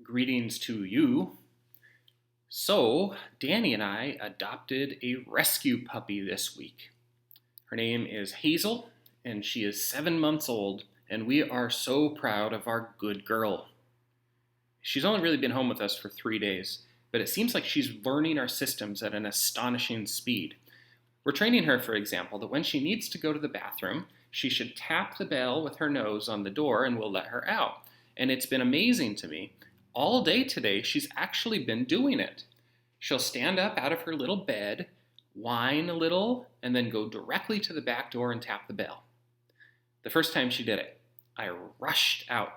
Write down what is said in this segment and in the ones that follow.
Greetings to you. So, Danny and I adopted a rescue puppy this week. Her name is Hazel, and she is 7 months old, and we are so proud of our good girl. She's only really been home with us for 3 days, but it seems like she's learning our systems at an astonishing speed. We're training her, for example, that when she needs to go to the bathroom, she should tap the bell with her nose on the door and we'll let her out. And it's been amazing to me. All day today, she's actually been doing it. She'll stand up out of her little bed, whine a little, and then go directly to the back door and tap the bell. The first time she did it, I rushed out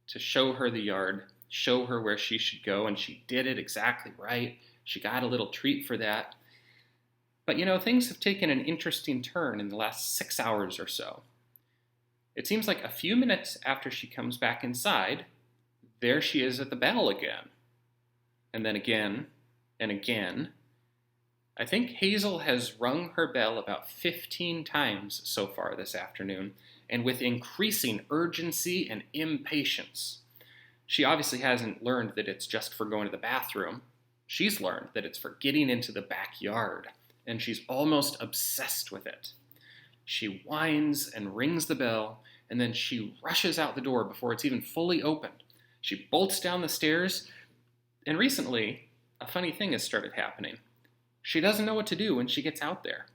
to show her the yard, show her where she should go, and she did it exactly right. She got a little treat for that. But things have taken an interesting turn in the last 6 hours or so. It seems like a few minutes after she comes back inside, there she is at the bell again. And then again and again. I think Hazel has rung her bell about 15 times so far this afternoon, and with increasing urgency and impatience. She obviously hasn't learned that it's just for going to the bathroom. She's learned that it's for getting into the backyard, and she's almost obsessed with it. She whines and rings the bell, and then she rushes out the door before it's even fully opened. She bolts down the stairs, and recently, a funny thing has started happening. She doesn't know what to do when she gets out there.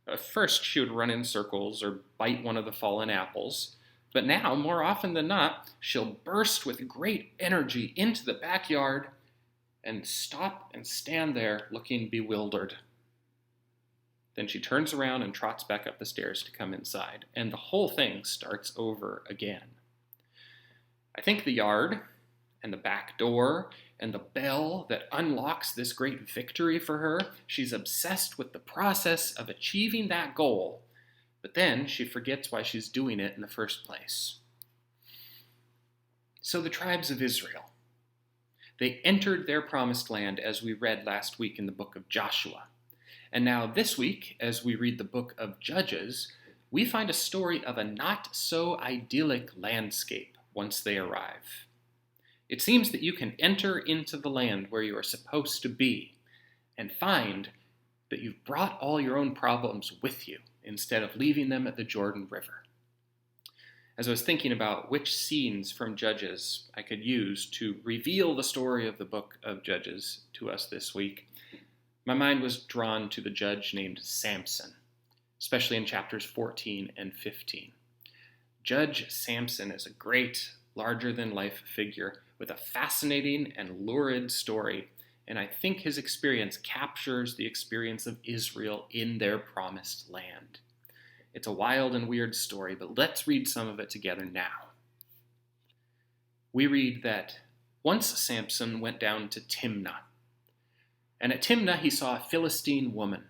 At first, she would run in circles or bite one of the fallen apples, but now, more often than not, she'll burst with great energy into the backyard and stop and stand there looking bewildered. Then she turns around and trots back up the stairs to come inside, and the whole thing starts over again. I think the yard and the back door and the bell that unlocks this great victory for her, she's obsessed with the process of achieving that goal, but then she forgets why she's doing it in the first place. So the tribes of Israel, they entered their promised land as we read last week in the book of Joshua. And now this week, as we read the book of Judges, we find a story of a not so idyllic landscape once they arrive. It seems that you can enter into the land where you are supposed to be and find that you've brought all your own problems with you instead of leaving them at the Jordan River. As I was thinking about which scenes from Judges I could use to reveal the story of the book of Judges to us this week, my mind was drawn to the judge named Samson, especially in chapters 14 and 15. Judge Samson is a great, larger-than-life figure with a fascinating and lurid story, and I think his experience captures the experience of Israel in their promised land. It's a wild and weird story, but let's read some of it together now. We read that once Samson went down to Timnah, and at Timnah he saw a Philistine woman.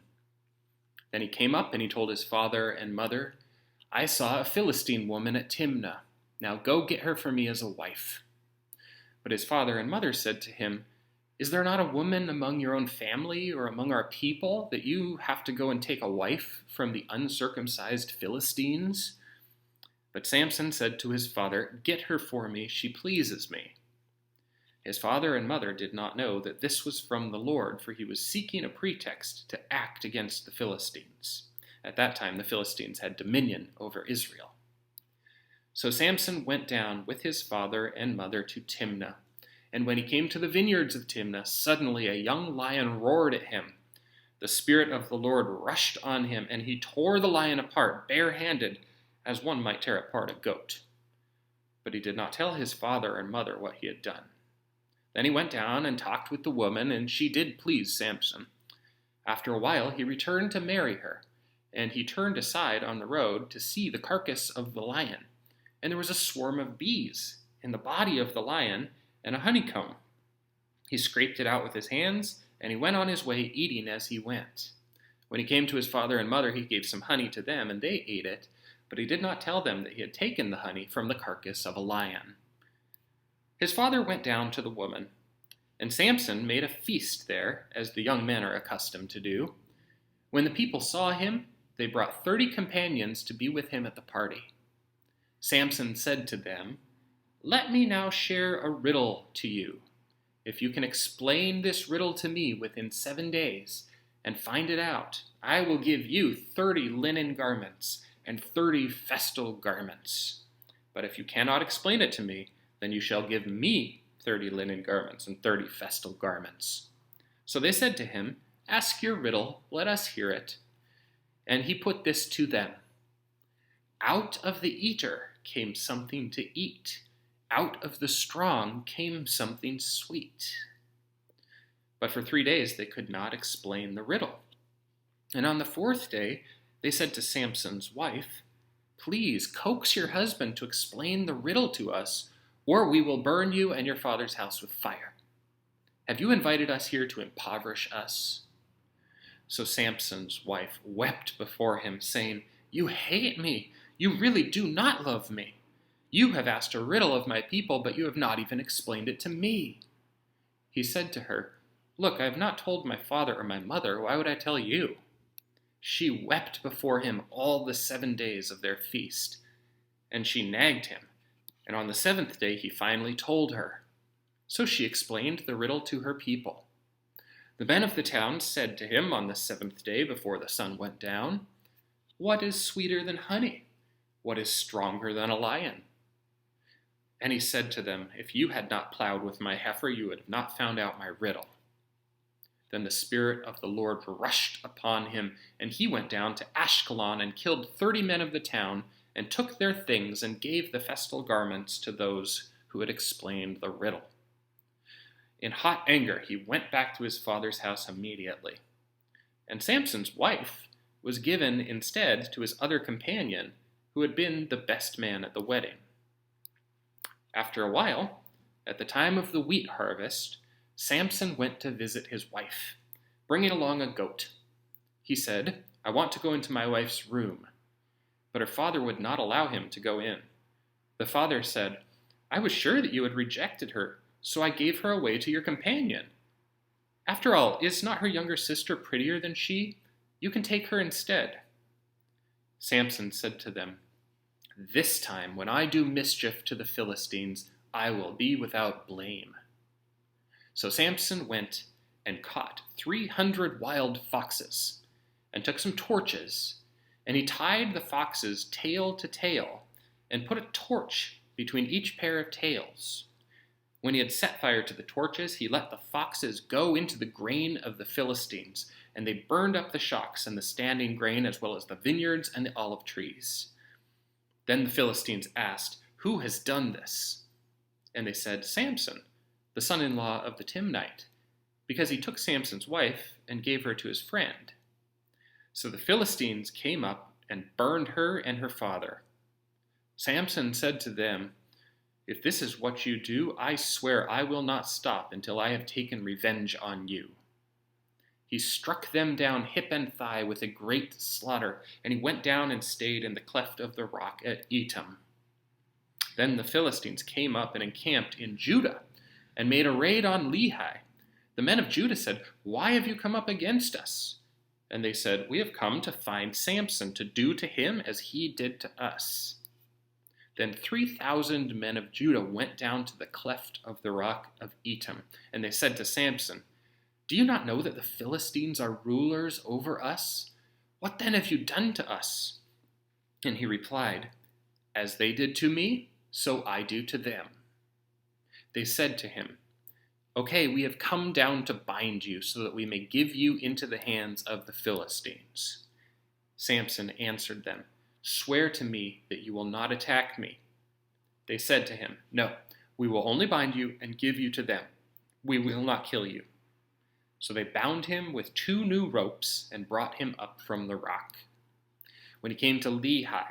Then he came up and he told his father and mother, "I saw a Philistine woman at Timnah. Now go get her for me as a wife." But his father and mother said to him, "Is there not a woman among your own family or among our people that you have to go and take a wife from the uncircumcised Philistines?" But Samson said to his father, "Get her for me, she pleases me." His father and mother did not know that this was from the Lord, for he was seeking a pretext to act against the Philistines. At that time, the Philistines had dominion over Israel. So Samson went down with his father and mother to Timnah. And when he came to the vineyards of Timnah, suddenly a young lion roared at him. The Spirit of the Lord rushed on him, and he tore the lion apart barehanded, as one might tear apart a goat. But he did not tell his father and mother what he had done. Then he went down and talked with the woman, and she did please Samson. After a while he returned to marry her, and he turned aside on the road to see the carcass of the lion. And there was a swarm of bees in the body of the lion and a honeycomb. He scraped it out with his hands, and he went on his way eating as he went. When he came to his father and mother, he gave some honey to them, and they ate it, but he did not tell them that he had taken the honey from the carcass of a lion. His father went down to the woman, and Samson made a feast there, as the young men are accustomed to do. When the people saw him, they brought 30 companions to be with him at the party. Samson said to them, Let me now share a riddle to you. If you can explain this riddle to me within 7 days and find it out, I will give you 30 linen garments and 30 festal garments. But if you cannot explain it to me, then you shall give me 30 linen garments and 30 festal garments. So they said to him, Ask your riddle, let us hear it. And he put this to them. Out of the eater came something to eat. Out of the strong came something sweet. But for 3 days they could not explain the riddle. And on the 4th day they said to Samson's wife, Please coax your husband to explain the riddle to us, or we will burn you and your father's house with fire. Have you invited us here to impoverish us? So Samson's wife wept before him, saying, You hate me. You really do not love me. You have asked a riddle of my people, but you have not even explained it to me. He said to her, Look, I have not told my father or my mother. Why would I tell you? She wept before him all the 7 days of their feast, and she nagged him. And on the 7th day he finally told her. So she explained the riddle to her people. The men of the town said to him on the 7th day before the sun went down, What is sweeter than honey? What is stronger than a lion? And he said to them, If you had not plowed with my heifer, you would have not found out my riddle. Then the Spirit of the Lord rushed upon him, and he went down to Ashkelon and killed 30 men of the town, and took their things and gave the festal garments to those who had explained the riddle. In hot anger, he went back to his father's house immediately. And Samson's wife was given instead to his other companion, who had been the best man at the wedding. After a while, at the time of the wheat harvest, Samson went to visit his wife, bringing along a goat. He said, I want to go into my wife's room. But her father would not allow him to go in. The father said, I was sure that you had rejected her, so I gave her away to your companion. After all, is not her younger sister prettier than she? You can take her instead. Samson said to them, This time, when I do mischief to the Philistines, I will be without blame. So Samson went and caught 300 wild foxes, and took some torches, and he tied the foxes tail to tail, and put a torch between each pair of tails. When he had set fire to the torches, he let the foxes go into the grain of the Philistines, and they burned up the shocks and the standing grain, as well as the vineyards and the olive trees. Then the Philistines asked, Who has done this? And they said, Samson, the son-in-law of the Timnite, because he took Samson's wife and gave her to his friend. So the Philistines came up and burned her and her father. Samson said to them, If this is what you do, I swear I will not stop until I have taken revenge on you. He struck them down hip and thigh with a great slaughter, and he went down and stayed in the cleft of the rock at Etam. Then the Philistines came up and encamped in Judah, and made a raid on Lehi. The men of Judah said, Why have you come up against us? And they said, We have come to find Samson, to do to him as he did to us. Then 3,000 men of Judah went down to the cleft of the rock of Etam, and they said to Samson, Do you not know that the Philistines are rulers over us? What then have you done to us? And he replied, As they did to me, so I do to them. They said to him, Okay, we have come down to bind you, so that we may give you into the hands of the Philistines. Samson answered them, Swear to me that you will not attack me. They said to him, No, we will only bind you and give you to them. We will not kill you. So they bound him with 2 new ropes and brought him up from the rock. When he came to Lehi,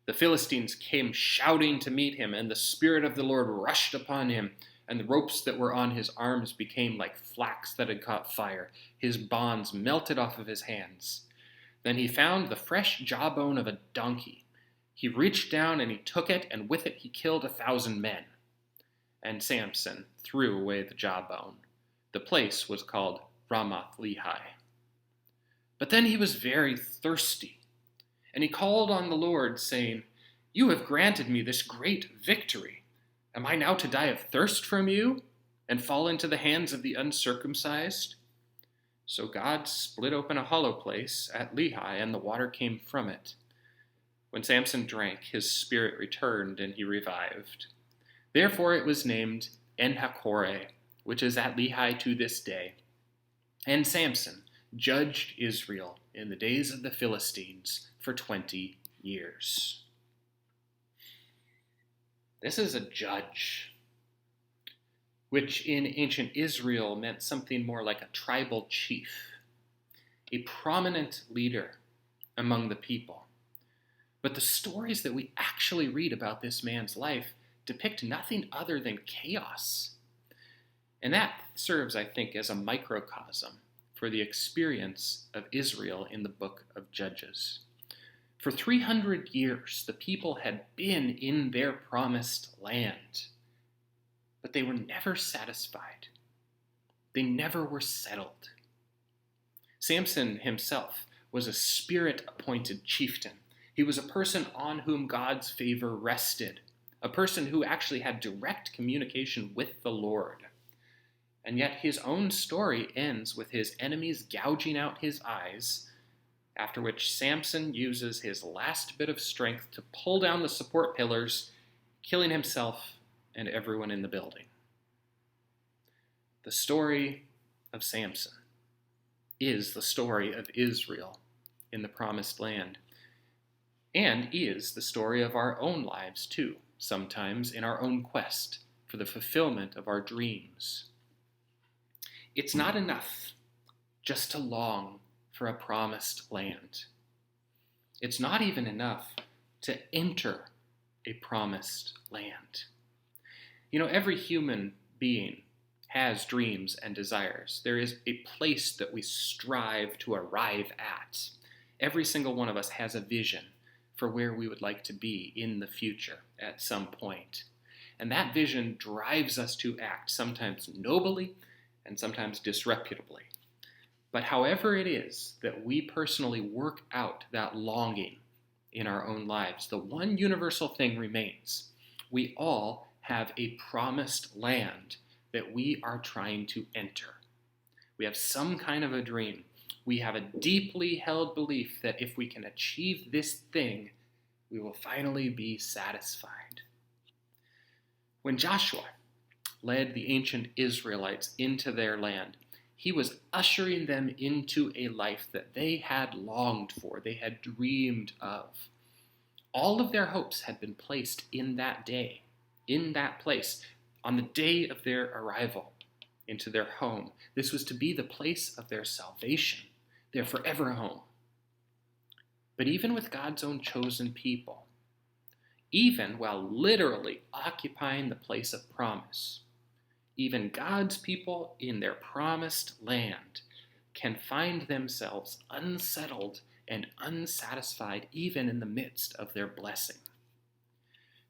the Philistines came shouting to meet him, and the Spirit of the Lord rushed upon him, and the ropes that were on his arms became like flax that had caught fire. His bonds melted off of his hands. Then he found the fresh jawbone of a donkey. He reached down and he took it, and with it he killed 1,000 men. And Samson threw away the jawbone. The place was called Ramath Lehi. But then he was very thirsty, and he called on the Lord, saying, You have granted me this great victory. Am I now to die of thirst from you and fall into the hands of the uncircumcised?" So God split open a hollow place at Lehi, and the water came from it. When Samson drank, his spirit returned, and he revived. Therefore it was named En-Hakkore, which is at Lehi to this day. And Samson judged Israel in the days of the Philistines for 20 years. This is a judge, which in ancient Israel meant something more like a tribal chief, a prominent leader among the people. But the stories that we actually read about this man's life depict nothing other than chaos. And that serves, I think, as a microcosm for the experience of Israel in the book of Judges. For 300 years, the people had been in their promised land, but they were never satisfied. They never were settled. Samson himself was a spirit-appointed chieftain. He was a person on whom God's favor rested, a person who actually had direct communication with the Lord. And yet his own story ends with his enemies gouging out his eyes, after which Samson uses his last bit of strength to pull down the support pillars, killing himself and everyone in the building. The story of Samson is the story of Israel in the promised land, and is the story of our own lives too, sometimes in our own quest for the fulfillment of our dreams. It's not enough just to long for a promised land. It's not even enough to enter a promised land. You know, every human being has dreams and desires. There is a place that we strive to arrive at. Every single one of us has a vision for where we would like to be in the future at some point. And that vision drives us to act, sometimes nobly and sometimes disreputably. But however it is that we personally work out that longing in our own lives, the one universal thing remains. We all have a promised land that we are trying to enter. We have some kind of a dream. We have a deeply held belief that if we can achieve this thing, we will finally be satisfied. When Joshua led the ancient Israelites into their land, he was ushering them into a life that they had longed for, they had dreamed of. All of their hopes had been placed in that day, in that place, on the day of their arrival into their home. This was to be the place of their salvation, their forever home. But even with God's own chosen people, even while literally occupying the place of promise, even God's people in their promised land can find themselves unsettled and unsatisfied even in the midst of their blessing.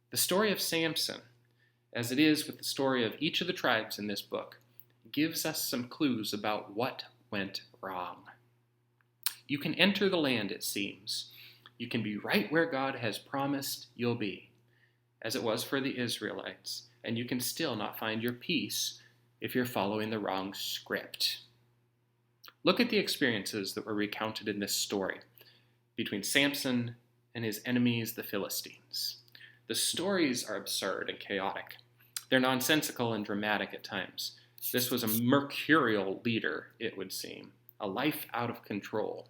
The story of Samson, as it is with the story of each of the tribes in this book, gives us some clues about what went wrong. You can enter the land, it seems. You can be right where God has promised you'll be, as it was for the Israelites, and you can still not find your peace if you're following the wrong script. Look at the experiences that were recounted in this story between Samson and his enemies, the Philistines. The stories are absurd and chaotic. They're nonsensical and dramatic at times. This was a mercurial leader, it would seem, a life out of control.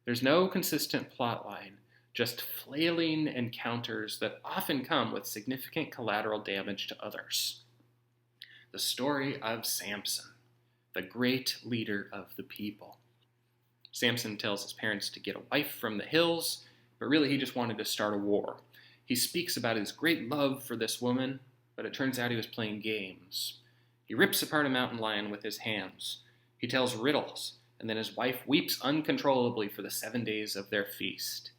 There's no consistent plot line, just flailing encounters that often come with significant collateral damage to others. The story of Samson, the great leader of the people. Samson tells his parents to get a wife from the hills, but really he just wanted to start a war. He speaks about his great love for this woman, but it turns out he was playing games. He rips apart a mountain lion with his hands. He tells riddles, and then his wife weeps uncontrollably for the 7 days of their feast.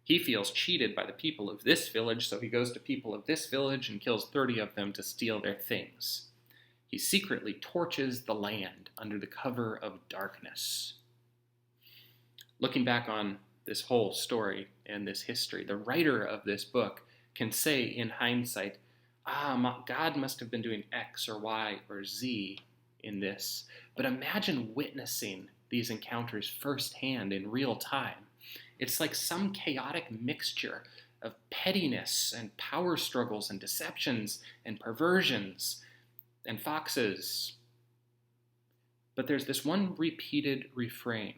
He feels cheated by the people of this village, so he goes to people of this village and kills 30 of them to steal their things. He secretly torches the land under the cover of darkness. Looking back on this whole story and this history, the writer of this book can say in hindsight, God must have been doing X or Y or Z in this. But imagine witnessing these encounters firsthand in real time. It's like some chaotic mixture of pettiness and power struggles and deceptions and perversions and foxes. But there's this one repeated refrain.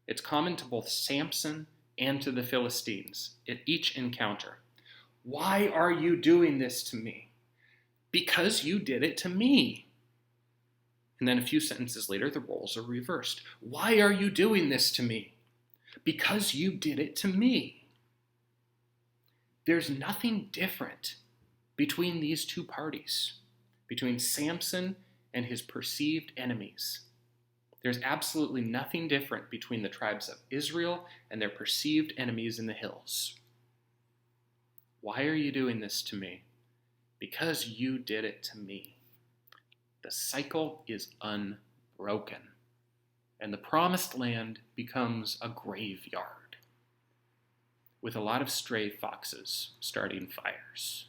It's common to both Samson and to the Philistines at each encounter. Why are you doing this to me? Because you did it to me. And then a few sentences later, the roles are reversed. Why are you doing this to me? Because you did it to me. There's nothing different between these two parties, between Samson and his perceived enemies. There's absolutely nothing different between the tribes of Israel and their perceived enemies in the hills. Why are you doing this to me? Because you did it to me. The cycle is unbroken, and the promised land becomes a graveyard with a lot of stray foxes starting fires.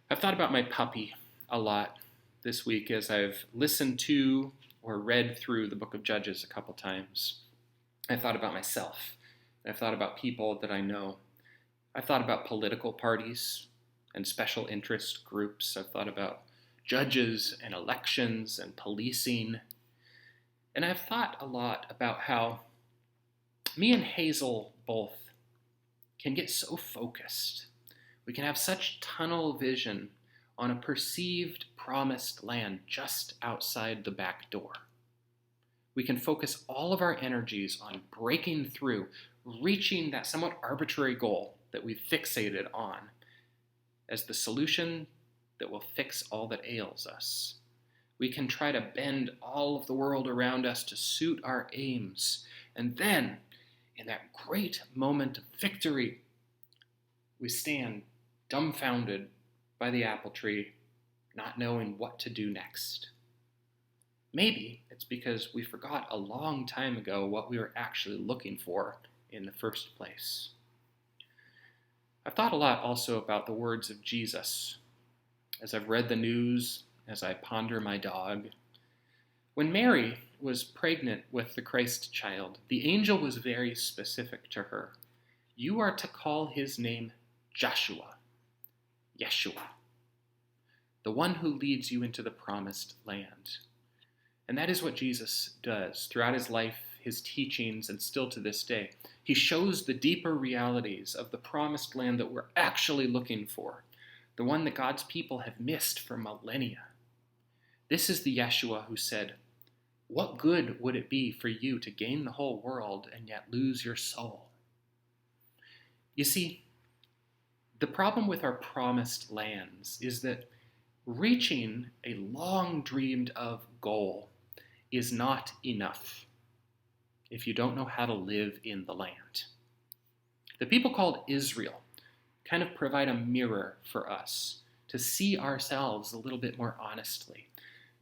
I've thought about my puppy a lot this week as I've listened to or read through the book of Judges a couple times. I've thought about myself. I've thought about people that I know. I've thought about political parties and special interest groups. I've thought about judges and elections and policing. And I've thought a lot about how me and Hazel both can get so focused. We can have such tunnel vision on a perceived promised land just outside the back door. We can focus all of our energies on breaking through, reaching that somewhat arbitrary goal that we've fixated on as the solution that will fix all that ails us. We can try to bend all of the world around us to suit our aims. And then, in that great moment of victory, we stand dumbfounded by the apple tree, not knowing what to do next. Maybe it's because we forgot a long time ago what we were actually looking for in the first place. I've thought a lot also about the words of Jesus as I've read the news, as I ponder my dog. When Mary was pregnant with the Christ child, the angel was very specific to her. You are to call his name Joshua, Yeshua, the one who leads you into the promised land. And that is what Jesus does throughout his life, his teachings, and still to this day. He shows the deeper realities of the promised land that we're actually looking for, the one that God's people have missed for millennia. This is the Yeshua who said, "What good would it be for you to gain the whole world and yet lose your soul?" You see, the problem with our promised lands is that reaching a long dreamed of goal is not enough if you don't know how to live in the land. The people called Israel kind of provide a mirror for us to see ourselves a little bit more honestly,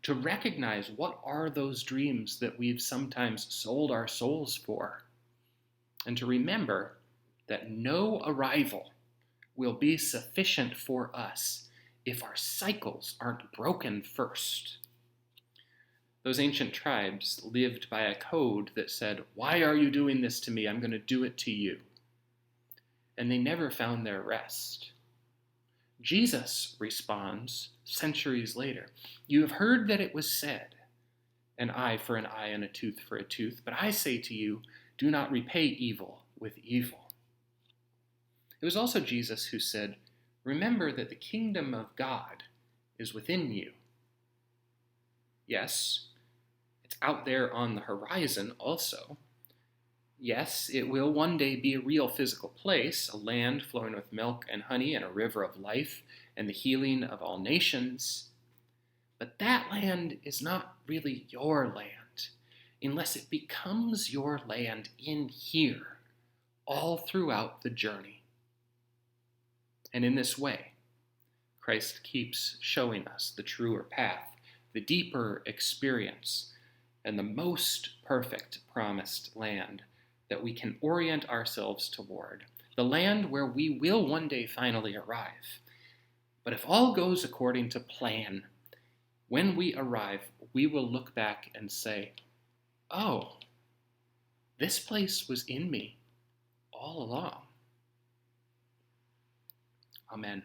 to recognize what are those dreams that we've sometimes sold our souls for, and to remember that no arrival will be sufficient for us if our cycles aren't broken first. Those ancient tribes lived by a code that said, "Why are you doing this to me? I'm going to do it to you." And they never found their rest. Jesus responds centuries later, "You have heard that it was said, an eye for an eye and a tooth for a tooth, but I say to you, do not repay evil with evil." It was also Jesus who said, "Remember that the kingdom of God is within you." Yes, it's out there on the horizon also. Yes, it will one day be a real physical place, a land flowing with milk and honey and a river of life and the healing of all nations. But that land is not really your land unless it becomes your land in here all throughout the journey. And in this way, Christ keeps showing us the truer path, the deeper experience, and the most perfect promised land that we can orient ourselves toward, the land where we will one day finally arrive. But if all goes according to plan, when we arrive, we will look back and say, oh, this place was in me all along. Amen.